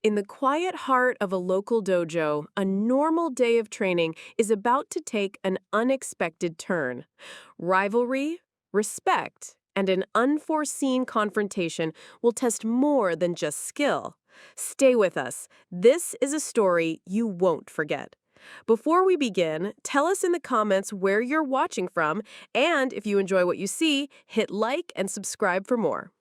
In the quiet heart of a local dojo, a normal day of training is about to take an unexpected turn. Rivalry, respect, and an unforeseen confrontation will test more than just skill. Stay with us. This is a story you won't forget. Before we begin, tell us in the comments where you're watching from, and if you enjoy what you see, hit like and subscribe for more.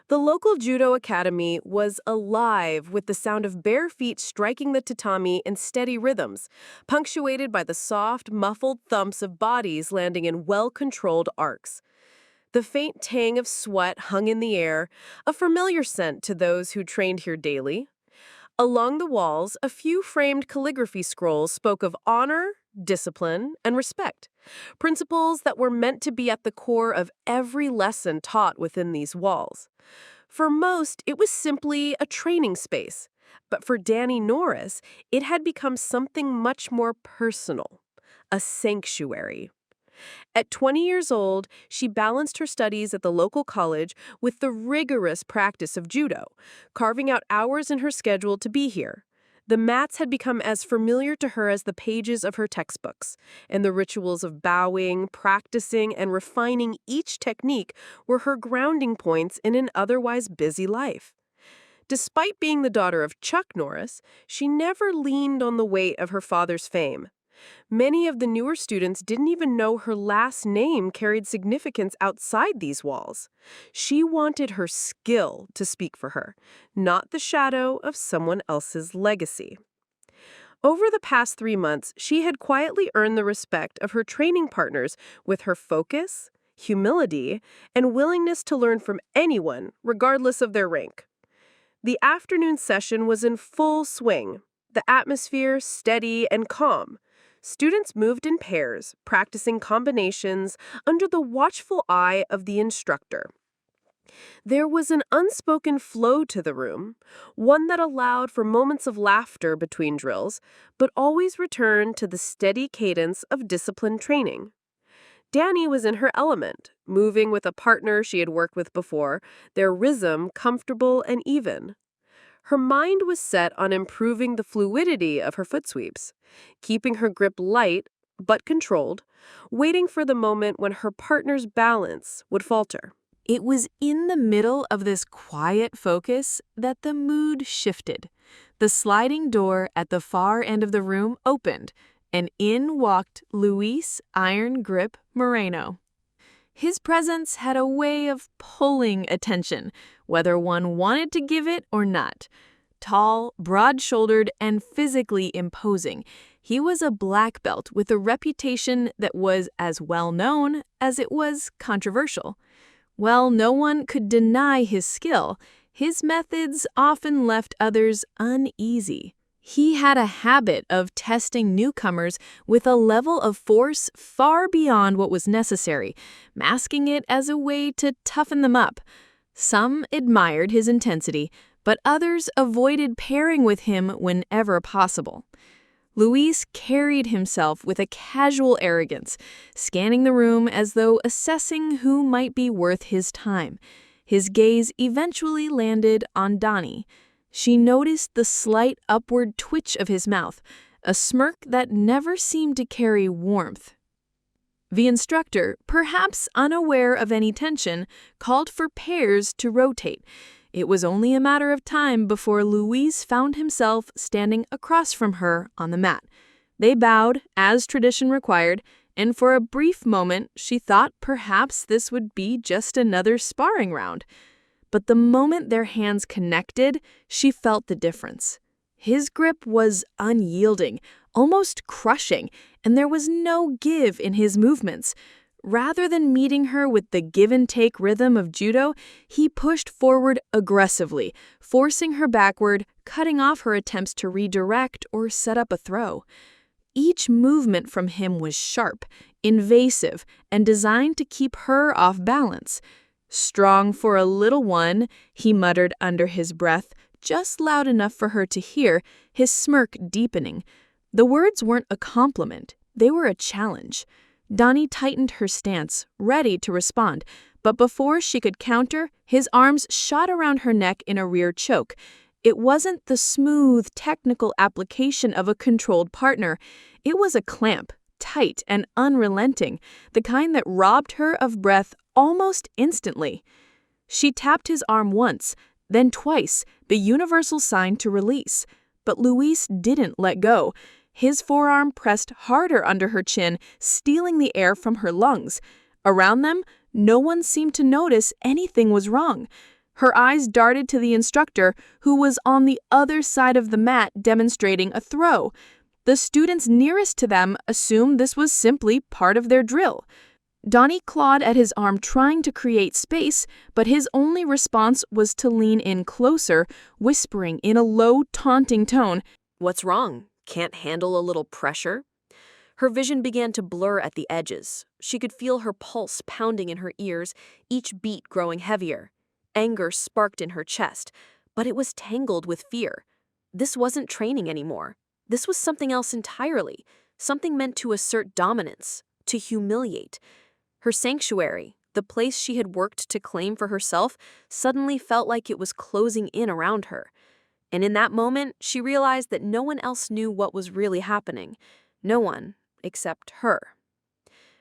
The local judo academy was alive with the sound of bare feet striking the tatami in steady rhythms, punctuated by the soft, muffled thumps of bodies landing in well-controlled arcs. The faint tang of sweat hung in the air, a familiar scent to those who trained here daily. Along the walls, a few framed calligraphy scrolls spoke of honor, discipline, and respect, principles that were meant to be at the core of every lesson taught within these walls. For most, it was simply a training space, but for Dani Norris, it had become something much more personal, a sanctuary. At 20 years old, she balanced her studies at the local college with the rigorous practice of judo, carving out hours in her schedule to be here. The mats had become as familiar to her as the pages of her textbooks, and the rituals of bowing, practicing, and refining each technique were her grounding points in an otherwise busy life. Despite being the daughter of Chuck Norris, she never leaned on the weight of her father's fame. Many of the newer students didn't even know her last name carried significance outside these walls. She wanted her skill to speak for her, not the shadow of someone else's legacy. Over the past 3 months, she had quietly earned the respect of her training partners with her focus, humility, and willingness to learn from anyone, regardless of their rank. The afternoon session was in full swing, the atmosphere steady and calm. Students moved in pairs, practicing combinations under the watchful eye of the instructor. There was an unspoken flow to the room, one that allowed for moments of laughter between drills, but always returned to the steady cadence of disciplined training. Dani was in her element, moving with a partner she had worked with before, their rhythm comfortable and even. Her mind was set on improving the fluidity of her foot sweeps, keeping her grip light but controlled, waiting for the moment when her partner's balance would falter. It was in the middle of this quiet focus that the mood shifted. The sliding door at the far end of the room opened, and in walked Luis Iron Grip Moreno. His presence had a way of pulling attention, whether one wanted to give it or not. Tall, broad-shouldered, and physically imposing, he was a black belt with a reputation that was as well known as it was controversial. While no one could deny his skill, his methods often left others uneasy. He had a habit of testing newcomers with a level of force far beyond what was necessary, masking it as a way to toughen them up. Some admired his intensity, but others avoided pairing with him whenever possible. Luis carried himself with a casual arrogance, scanning the room as though assessing who might be worth his time. His gaze eventually landed on Dani. She noticed the slight upward twitch of his mouth, a smirk that never seemed to carry warmth. The instructor, perhaps unaware of any tension, called for pairs to rotate. It was only a matter of time before Luis found himself standing across from her on the mat. They bowed, as tradition required, and for a brief moment she thought perhaps this would be just another sparring round. But the moment their hands connected, she felt the difference. His grip was unyielding, almost crushing, and there was no give in his movements. Rather than meeting her with the give-and-take rhythm of judo, he pushed forward aggressively, forcing her backward, cutting off her attempts to redirect or set up a throw. Each movement from him was sharp, invasive, and designed to keep her off balance. "Strong for a little one," he muttered under his breath, just loud enough for her to hear, his smirk deepening. The words weren't a compliment, they were a challenge. Dani tightened her stance, ready to respond, but before she could counter, his arms shot around her neck in a rear choke, It wasn't the smooth, technical application of a controlled partner. It was a clamp, tight and unrelenting, the kind that robbed her of breath almost instantly. She tapped his arm once, then twice, the universal sign to release. But Luis didn't let go. His forearm pressed harder under her chin, stealing the air from her lungs. Around them, no one seemed to notice anything was wrong. Her eyes darted to the instructor, who was on the other side of the mat demonstrating a throw. The students nearest to them assumed this was simply part of their drill. Dani clawed at his arm, trying to create space, but his only response was to lean in closer, whispering in a low, taunting tone, "What's wrong? Can't handle a little pressure?" Her vision began to blur at the edges. She could feel her pulse pounding in her ears, each beat growing heavier. Anger sparked in her chest, but it was tangled with fear. This wasn't training anymore. This was something else entirely, something meant to assert dominance, to humiliate. Her sanctuary, the place she had worked to claim for herself, suddenly felt like it was closing in around her. And in that moment, she realized that no one else knew what was really happening. No one except her.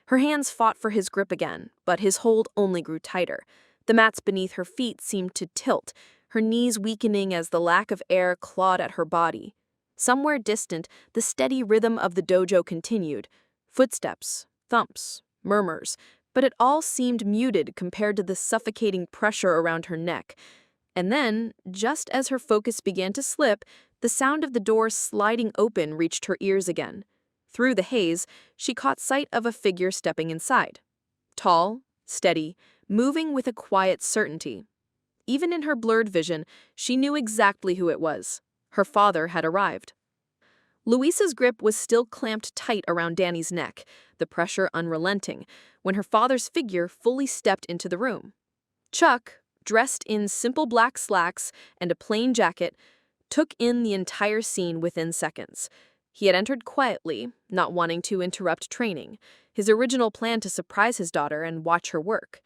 Her hands fought for his grip again, but his hold only grew tighter. The mats beneath her feet seemed to tilt, her knees weakening as the lack of air clawed at her body. Somewhere distant, the steady rhythm of the dojo continued. Footsteps, thumps, murmurs, but it all seemed muted compared to the suffocating pressure around her neck. And then, just as her focus began to slip, the sound of the door sliding open reached her ears again. Through the haze, she caught sight of a figure stepping inside. Tall, steady, moving with a quiet certainty. Even in her blurred vision, she knew exactly who it was. Her father had arrived. Luisa's grip was still clamped tight around Dani's neck, the pressure unrelenting, when her father's figure fully stepped into the room. Chuck, dressed in simple black slacks and a plain jacket, took in the entire scene within seconds. He had entered quietly, not wanting to interrupt training, his original plan to surprise his daughter and watch her work.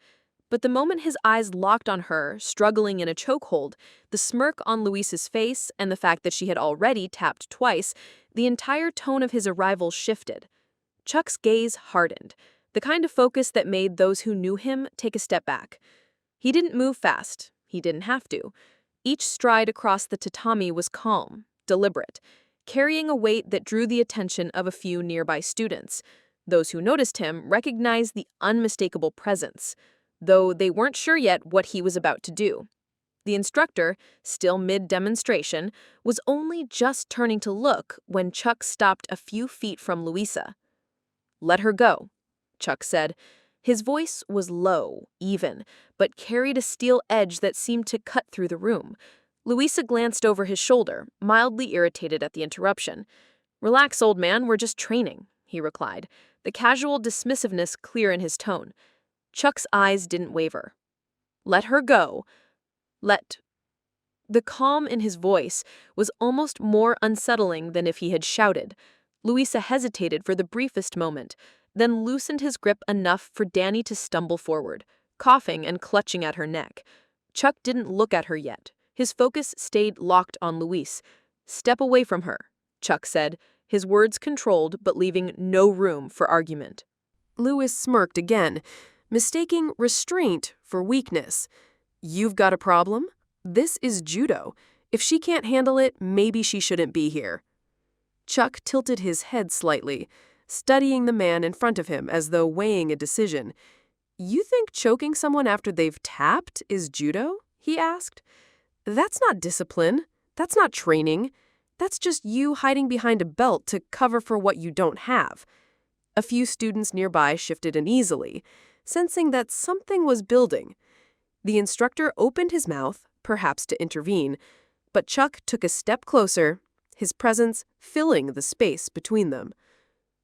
But the moment his eyes locked on her, struggling in a chokehold, the smirk on Luisa's face and the fact that she had already tapped twice, the entire tone of his arrival shifted. Chuck's gaze hardened, the kind of focus that made those who knew him take a step back. He didn't move fast. He didn't have to. Each stride across the tatami was calm, deliberate, carrying a weight that drew the attention of a few nearby students. Those who noticed him recognized the unmistakable presence, though they weren't sure yet what he was about to do. The instructor, still mid-demonstration, was only just turning to look when Chuck stopped a few feet from Luisa. "Let her go," Chuck said. His voice was low, even, but carried a steel edge that seemed to cut through the room. Luisa glanced over his shoulder, mildly irritated at the interruption. "Relax, old man, we're just training," he replied, the casual dismissiveness clear in his tone. Chuck's eyes didn't waver. "Let her go. Let..." The calm in his voice was almost more unsettling than if he had shouted. Luisa hesitated for the briefest moment, then loosened his grip enough for Dani to stumble forward, coughing and clutching at her neck. Chuck didn't look at her yet. His focus stayed locked on Luis. "Step away from her," Chuck said, his words controlled but leaving no room for argument. Luis smirked again, mistaking restraint for weakness. "You've got a problem? This is judo. If she can't handle it, maybe she shouldn't be here." Chuck tilted his head slightly, studying the man in front of him as though weighing a decision. "You think choking someone after they've tapped is judo?" he asked. "That's not discipline. That's not training. That's just you hiding behind a belt to cover for what you don't have." A few students nearby shifted uneasily, sensing that something was building. The instructor opened his mouth, perhaps to intervene, but Chuck took a step closer, his presence filling the space between them.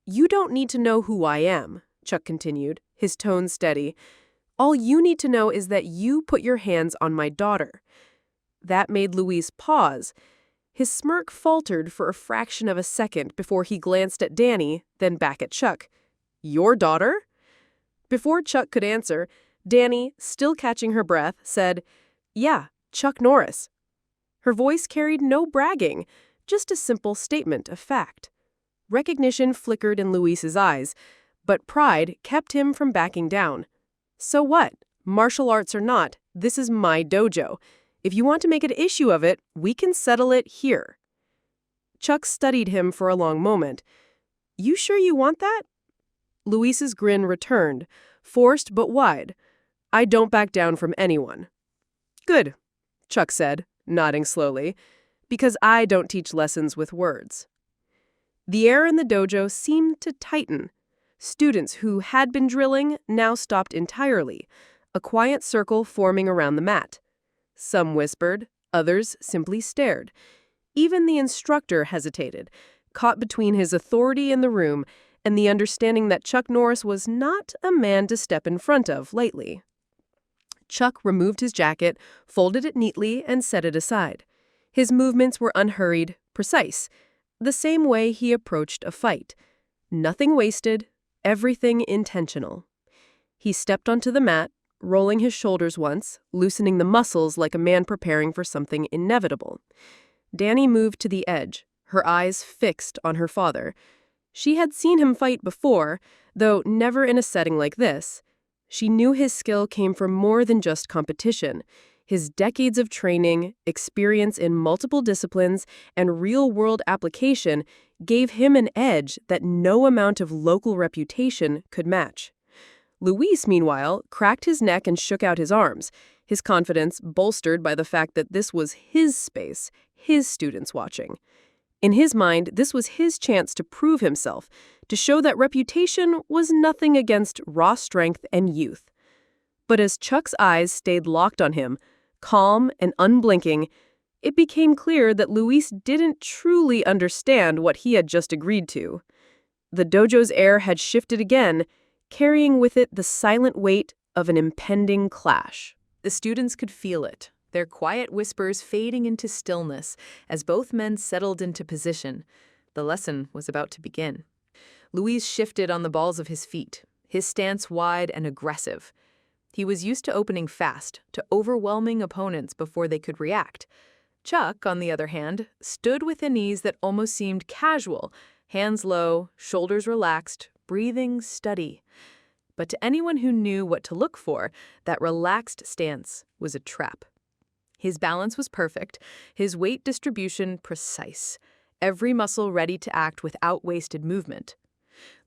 "You don't need to know who I am," Chuck continued, his tone steady. "All you need to know is that you put your hands on my daughter." That made Luis pause. His smirk faltered for a fraction of a second before he glanced at Dani, then back at Chuck. "Your daughter?" Before Chuck could answer, Dani, still catching her breath, said, "Yeah, Chuck Norris." Her voice carried no bragging, just a simple statement of fact. Recognition flickered in Luis's eyes, but pride kept him from backing down. So what? Martial arts or not, this is my dojo. If you want to make an issue of it, we can settle it here. Chuck studied him for a long moment. You sure you want that? Luis's grin returned, forced but wide. I don't back down from anyone. Good, Chuck said, nodding slowly, because I don't teach lessons with words. The air in the dojo seemed to tighten. Students who had been drilling now stopped entirely, a quiet circle forming around the mat. Some whispered, others simply stared. Even the instructor hesitated, caught between his authority in the room and the understanding that Chuck Norris was not a man to step in front of lightly. Chuck removed his jacket, folded it neatly, and set it aside. His movements were unhurried, precise, the same way he approached a fight. Nothing wasted, everything intentional. He stepped onto the mat, rolling his shoulders once, loosening the muscles like a man preparing for something inevitable. Dani moved to the edge, her eyes fixed on her father. She had seen him fight before, though never in a setting like this. She knew his skill came from more than just competition. His decades of training, experience in multiple disciplines, and real-world application gave him an edge that no amount of local reputation could match. Luis, meanwhile, cracked his neck and shook out his arms, his confidence bolstered by the fact that this was his space, his students watching. In his mind, this was his chance to prove himself, to show that reputation was nothing against raw strength and youth. But as Chuck's eyes stayed locked on him, calm and unblinking, it became clear that Luis didn't truly understand what he had just agreed to. The dojo's air had shifted again, carrying with it the silent weight of an impending clash. The students could feel it, their quiet whispers fading into stillness as both men settled into position. The lesson was about to begin. Luis shifted on the balls of his feet, his stance wide and aggressive. He was used to opening fast, to overwhelming opponents before they could react. Chuck, on the other hand, stood with an ease that almost seemed casual, hands low, shoulders relaxed, breathing steady. But to anyone who knew what to look for, that relaxed stance was a trap. His balance was perfect, his weight distribution precise, every muscle ready to act without wasted movement.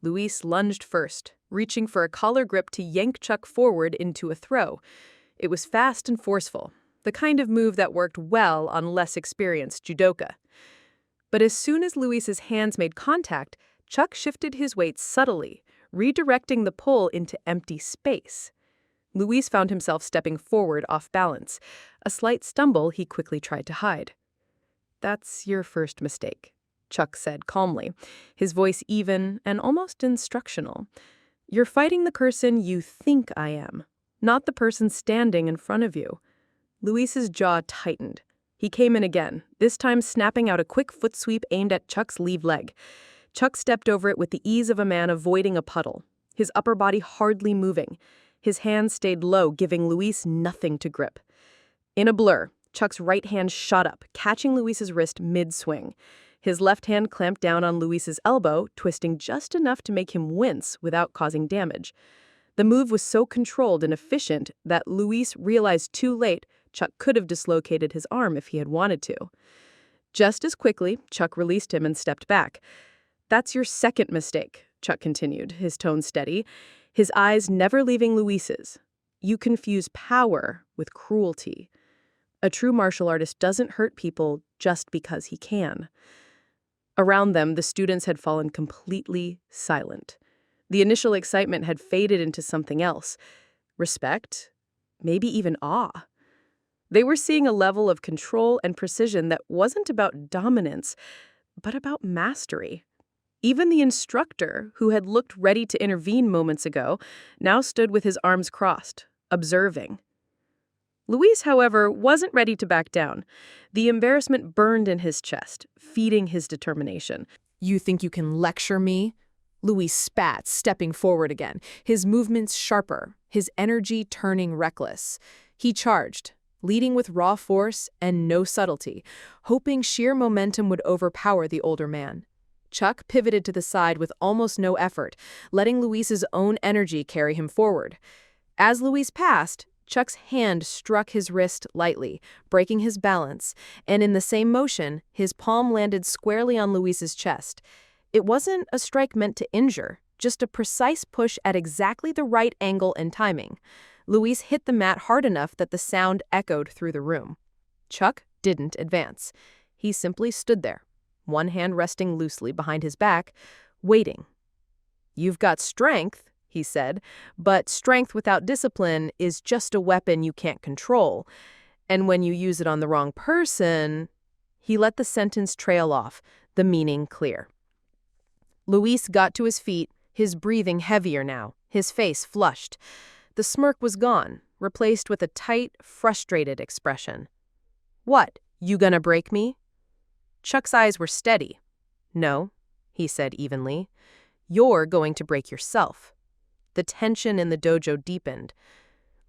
Luis lunged first, reaching for a collar grip to yank Chuck forward into a throw. It was fast and forceful, the kind of move that worked well on less experienced judoka. But as soon as Luis's hands made contact, Chuck shifted his weight subtly, redirecting the pull into empty space. Luis found himself stepping forward off balance, a slight stumble he quickly tried to hide. "That's your first mistake," Chuck said calmly, his voice even and almost instructional. "You're fighting the person you think I am, not the person standing in front of you." Luis's jaw tightened. He came in again, this time snapping out a quick foot sweep aimed at Chuck's leave leg. Chuck stepped over it with the ease of a man avoiding a puddle, his upper body hardly moving. His hands stayed low, giving Luis nothing to grip. In a blur, Chuck's right hand shot up, catching Luis's wrist mid-swing. His left hand clamped down on Luis's elbow, twisting just enough to make him wince without causing damage. The move was so controlled and efficient that Luis realized too late Chuck could have dislocated his arm if he had wanted to. Just as quickly, Chuck released him and stepped back. "That's your second mistake," Chuck continued, his tone steady, his eyes never leaving Luis's. "You confuse power with cruelty. A true martial artist doesn't hurt people just because he can." Around them, the students had fallen completely silent. The initial excitement had faded into something else. Respect, maybe even awe. They were seeing a level of control and precision that wasn't about dominance, but about mastery. Even the instructor, who had looked ready to intervene moments ago, now stood with his arms crossed, observing. Luis, however, wasn't ready to back down. The embarrassment burned in his chest, feeding his determination. "You think you can lecture me?" Luis spat, stepping forward again, his movements sharper, his energy turning reckless. He charged, leading with raw force and no subtlety, hoping sheer momentum would overpower the older man. Chuck pivoted to the side with almost no effort, letting Luis's own energy carry him forward. As Luis passed, Chuck's hand struck his wrist lightly, breaking his balance, and in the same motion, his palm landed squarely on Luis's chest. It wasn't a strike meant to injure, just a precise push at exactly the right angle and timing. Luis hit the mat hard enough that the sound echoed through the room. Chuck didn't advance. He simply stood there, one hand resting loosely behind his back, waiting. "You've got strength," he said, "but strength without discipline is just a weapon you can't control. And when you use it on the wrong person..." He let the sentence trail off, the meaning clear. Luis got to his feet, his breathing heavier now, his face flushed. The smirk was gone, replaced with a tight, frustrated expression. "What, you gonna break me?" Chuck's eyes were steady. "No," he said evenly. "You're going to break yourself." The tension in the dojo deepened.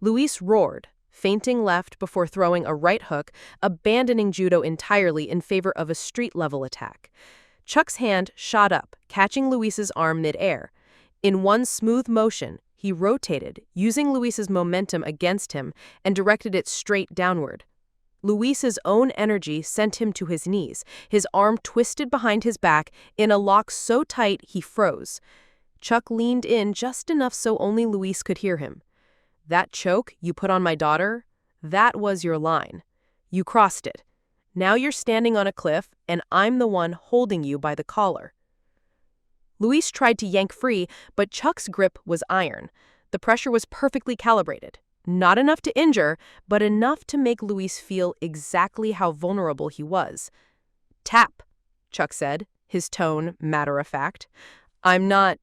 Luis roared, feinting left before throwing a right hook, abandoning judo entirely in favor of a street-level attack. Chuck's hand shot up, catching Luis's arm mid-air. In one smooth motion, he rotated, using Luis's momentum against him, and directed it straight downward. Luis's own energy sent him to his knees, his arm twisted behind his back in a lock so tight he froze. Chuck leaned in just enough so only Luis could hear him. "That choke you put on my daughter, that was your line. You crossed it. Now you're standing on a cliff, and I'm the one holding you by the collar." Luis tried to yank free, but Chuck's grip was iron. The pressure was perfectly calibrated. Not enough to injure, but enough to make Luis feel exactly how vulnerable he was. "Tap," Chuck said, his tone matter-of-fact. "I'm not..."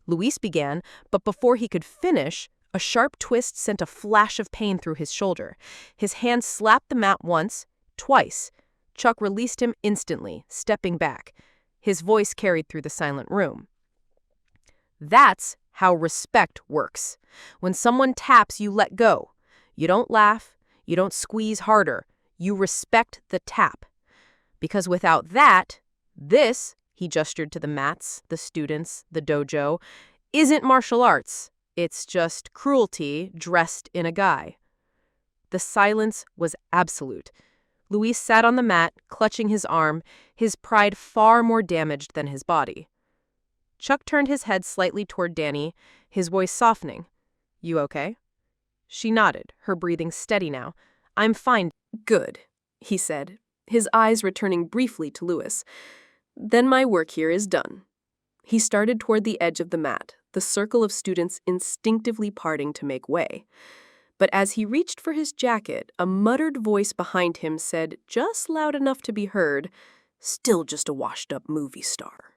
Luis began, but before he could finish, a sharp twist sent a flash of pain through his shoulder. His hand slapped the mat once, twice. Chuck released him instantly, stepping back. His voice carried through the silent room. "That's how respect works. When someone taps, you let go. You don't laugh. You don't squeeze harder. You respect the tap. Because without that, this," he gestured to the mats, the students, the dojo, "isn't martial arts. It's just cruelty dressed in a guy." The silence was absolute. Luis sat on the mat, clutching his arm, his pride far more damaged than his body. Chuck turned his head slightly toward Dani, his voice softening. "You okay?" She nodded, her breathing steady now. "I'm fine." "Good," he said, his eyes returning briefly to Luis. "Then my work here is done." He started toward the edge of the mat, the circle of students instinctively parting to make way. But as he reached for his jacket, a muttered voice behind him said, just loud enough to be heard, "Still just a washed-up movie star."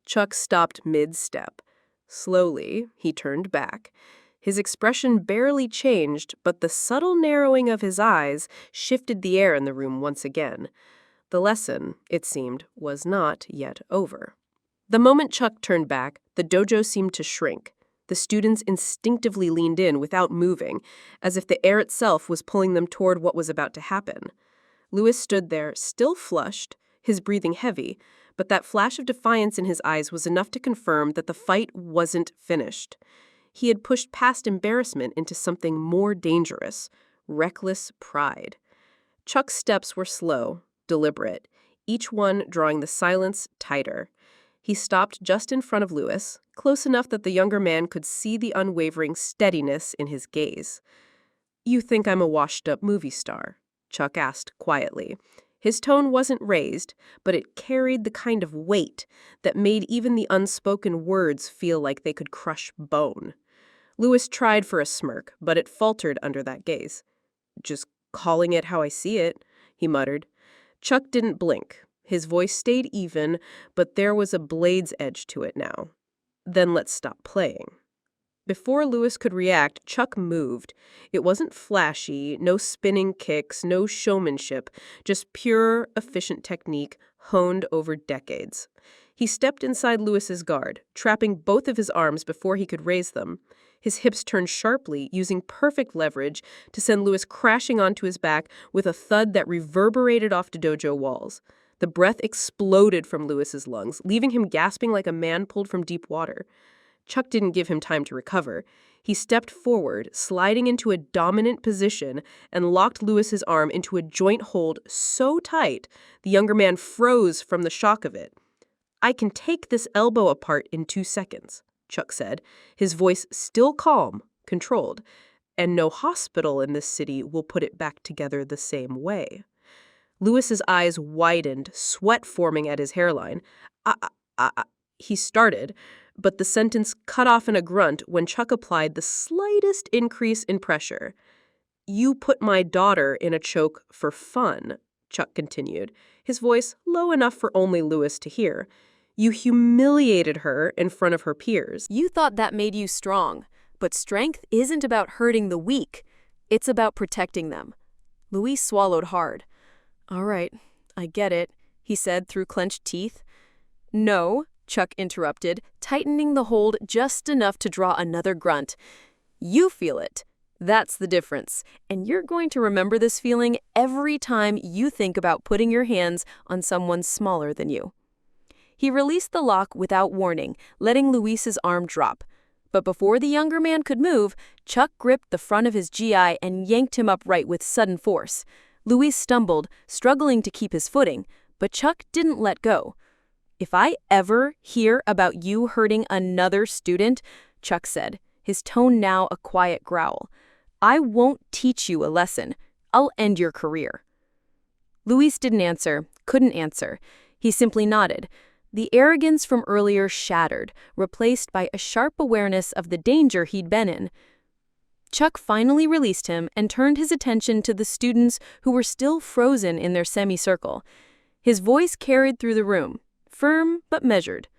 Chuck stopped mid-step. Slowly, he turned back. His expression barely changed, but the subtle narrowing of his eyes shifted the air in the room once again. The lesson, it seemed, was not yet over. The moment Chuck turned back, the dojo seemed to shrink. The students instinctively leaned in without moving, as if the air itself was pulling them toward what was about to happen. Luis stood there, still flushed, his breathing heavy, but that flash of defiance in his eyes was enough to confirm that the fight wasn't finished. He had pushed past embarrassment into something more dangerous, reckless pride. Chuck's steps were slow, deliberate, each one drawing the silence tighter. He stopped just in front of Luis, close enough that the younger man could see the unwavering steadiness in his gaze. "You think I'm a washed-up movie star?" Chuck asked quietly. His tone wasn't raised, but it carried the kind of weight that made even the unspoken words feel like they could crush bone. Luis tried for a smirk, but it faltered under that gaze. "Just calling it how I see it," he muttered. Chuck didn't blink. His voice stayed even, but there was a blade's edge to it now. "Then let's stop playing." Before Luis could react, Chuck moved. It wasn't flashy, no spinning kicks, no showmanship, just pure, efficient technique honed over decades. He stepped inside Luis's guard, trapping both of his arms before he could raise them. His hips turned sharply, using perfect leverage to send Lewis crashing onto his back with a thud that reverberated off the dojo walls. The breath exploded from Lewis's lungs, leaving him gasping like a man pulled from deep water. Chuck didn't give him time to recover. He stepped forward, sliding into a dominant position, and locked Lewis's arm into a joint hold so tight the younger man froze from the shock of it. "I can take this elbow apart in 2 seconds," Chuck said, his voice still calm, controlled, "and no hospital in this city will put it back together the same way." Lewis's eyes widened, sweat forming at his hairline. He started, but the sentence cut off in a grunt when Chuck applied the slightest increase in pressure. "You put my daughter in a choke for fun," Chuck continued, his voice low enough for only Lewis to hear. "You humiliated her in front of her peers." You thought that made you strong, but strength isn't about hurting the weak. It's about protecting them. Luis swallowed hard. "All right, I get it," he said through clenched teeth. "No," Chuck interrupted, tightening the hold just enough to draw another grunt. "You feel it. That's the difference. And you're going to remember this feeling every time you think about putting your hands on someone smaller than you." He released the lock without warning, letting Luis's arm drop. But before the younger man could move, Chuck gripped the front of his GI and yanked him upright with sudden force. Luis stumbled, struggling to keep his footing, but Chuck didn't let go. "If I ever hear about you hurting another student," Chuck said, his tone now a quiet growl, "I won't teach you a lesson. I'll end your career." Luis didn't answer, couldn't answer. He simply nodded. The arrogance from earlier shattered, replaced by a sharp awareness of the danger he'd been in. Chuck finally released him and turned his attention to the students who were still frozen in their semicircle. His voice carried through the room, firm but measured.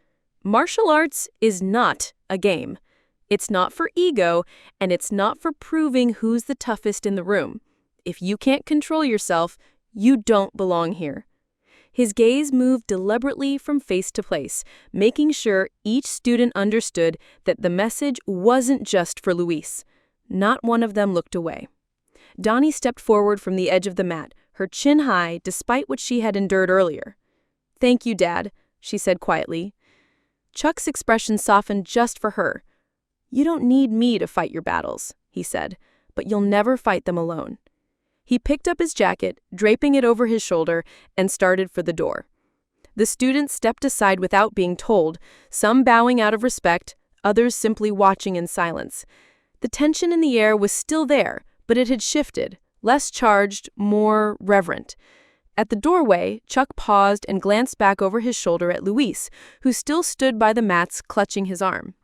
Martial arts is not a game. It's not for ego, and it's not for proving who's the toughest in the room. If you can't control yourself, you don't belong here. His gaze moved deliberately from face to place, making sure each student understood that the message wasn't just for Luis. Not one of them looked away. Dani stepped forward from the edge of the mat, her chin high despite what she had endured earlier. "Thank you, Dad," she said quietly. Chuck's expression softened just for her. "You don't need me to fight your battles," he said, "but you'll never fight them alone." He picked up his jacket, draping it over his shoulder, and started for the door. The students stepped aside without being told, some bowing out of respect, others simply watching in silence. The tension in the air was still there, but it had shifted, less charged, more reverent. At the doorway, Chuck paused and glanced back over his shoulder at Luis, who still stood by the mats clutching his arm.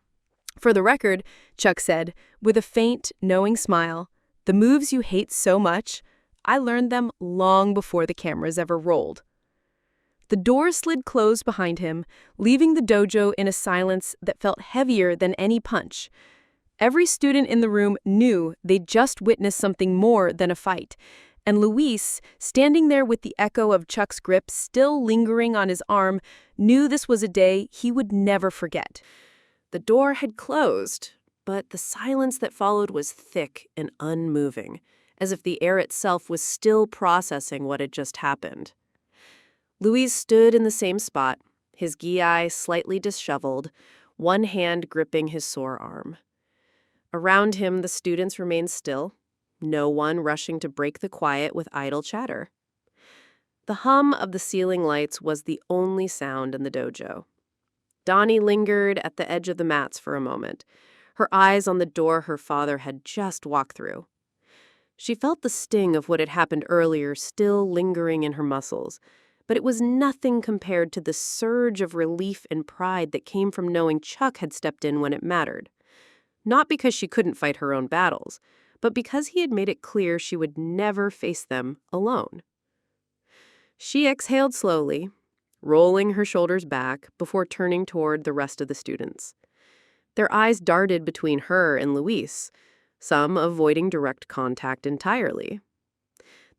"For the record," Chuck said, with a faint, knowing smile, "the moves you hate so much, I learned them long before the cameras ever rolled." The door slid closed behind him, leaving the dojo in a silence that felt heavier than any punch. Every student in the room knew they'd just witnessed something more than a fight, and Luis, standing there with the echo of Chuck's grip still lingering on his arm, knew this was a day he would never forget. The door had closed, but the silence that followed was thick and unmoving, as if the air itself was still processing what had just happened. Luis stood in the same spot, his gi slightly disheveled, one hand gripping his sore arm. Around him, the students remained still, no one rushing to break the quiet with idle chatter. The hum of the ceiling lights was the only sound in the dojo. Dani lingered at the edge of the mats for a moment, her eyes on the door her father had just walked through. She felt the sting of what had happened earlier still lingering in her muscles, but it was nothing compared to the surge of relief and pride that came from knowing Chuck had stepped in when it mattered. Not because she couldn't fight her own battles, but because he had made it clear she would never face them alone. She exhaled slowly, rolling her shoulders back before turning toward the rest of the students. Their eyes darted between her and Luis, some avoiding direct contact entirely.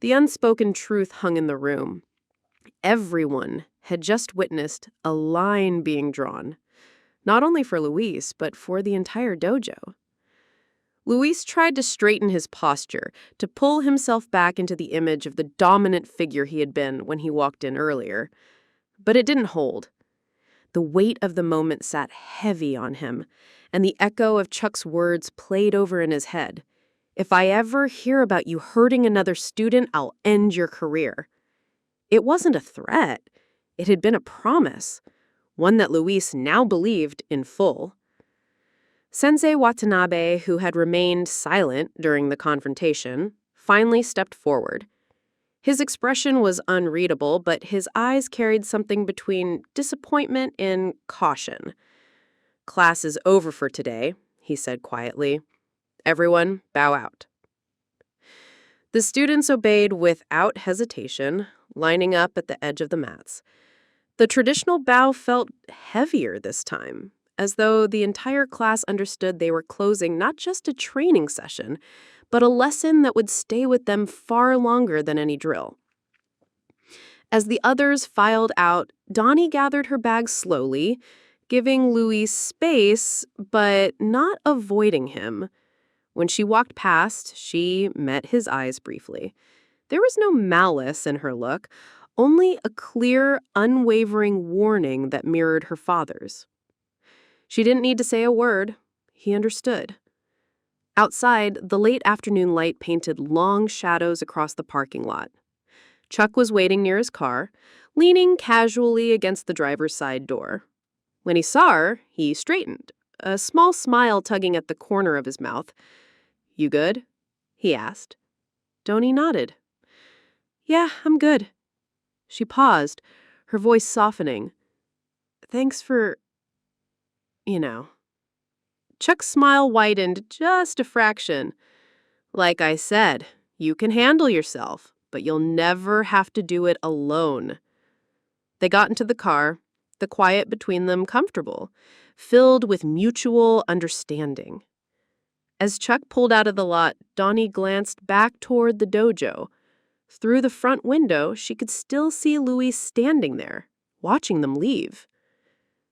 The unspoken truth hung in the room. Everyone had just witnessed a line being drawn, not only for Luis, but for the entire dojo. Luis tried to straighten his posture, to pull himself back into the image of the dominant figure he had been when he walked in earlier. But it didn't hold. The weight of the moment sat heavy on him, and the echo of Chuck's words played over in his head. "If I ever hear about you hurting another student, I'll end your career." It wasn't a threat. It had been a promise, one that Luis now believed in full. Sensei Watanabe, who had remained silent during the confrontation, finally stepped forward. His expression was unreadable, but his eyes carried something between disappointment and caution. "Class is over for today," he said quietly. "Everyone, bow out." The students obeyed without hesitation, lining up at the edge of the mats. The traditional bow felt heavier this time, as though the entire class understood they were closing not just a training session, but a lesson that would stay with them far longer than any drill. As the others filed out, Dani gathered her bag slowly, giving Luis space, but not avoiding him. When she walked past, she met his eyes briefly. There was no malice in her look, only a clear, unwavering warning that mirrored her father's. She didn't need to say a word. He understood. Outside, the late afternoon light painted long shadows across the parking lot. Chuck was waiting near his car, leaning casually against the driver's side door. When he saw her, he straightened, a small smile tugging at the corner of his mouth. "You good?" he asked. Dani nodded. "Yeah, I'm good." She paused, her voice softening. "Thanks for, you know." Chuck's smile widened just a fraction. "Like I said, you can handle yourself, but you'll never have to do it alone." They got into the car, the quiet between them comfortable, filled with mutual understanding. As Chuck pulled out of the lot, Dani glanced back toward the dojo. Through the front window, she could still see Luis standing there, watching them leave.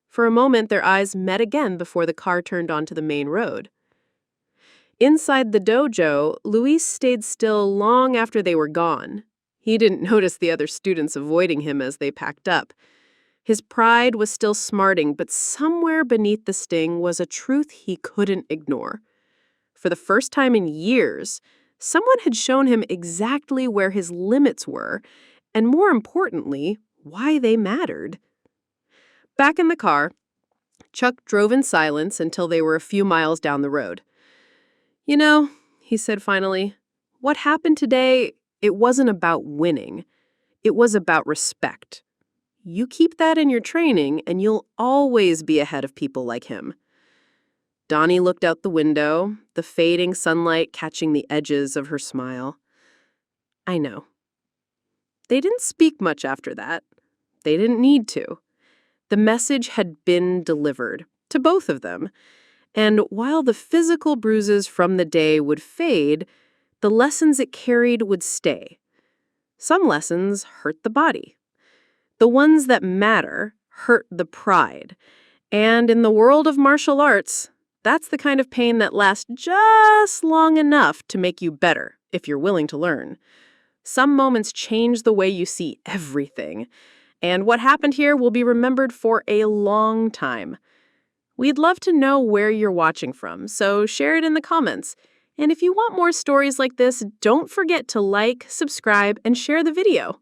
For a moment, their eyes met again before the car turned onto the main road. Inside the dojo, Luis stayed still long after they were gone. He didn't notice the other students avoiding him as they packed up. His pride was still smarting, but somewhere beneath the sting was a truth he couldn't ignore. For the first time in years, someone had shown him exactly where his limits were, and more importantly, why they mattered. Back in the car, Chuck drove in silence until they were a few miles down the road. "You know," he said finally, "what happened today, it wasn't about winning. It was about respect. You keep that in your training, and you'll always be ahead of people like him." Dani looked out the window, the fading sunlight catching the edges of her smile. "I know." They didn't speak much after that. They didn't need to. The message had been delivered, to both of them. And while the physical bruises from the day would fade, the lessons it carried would stay. Some lessons hurt the body. The ones that matter hurt the pride. And in the world of martial arts, that's the kind of pain that lasts just long enough to make you better, if you're willing to learn. Some moments change the way you see everything. And what happened here will be remembered for a long time. We'd love to know where you're watching from, so share it in the comments. And if you want more stories like this, don't forget to like, subscribe, and share the video.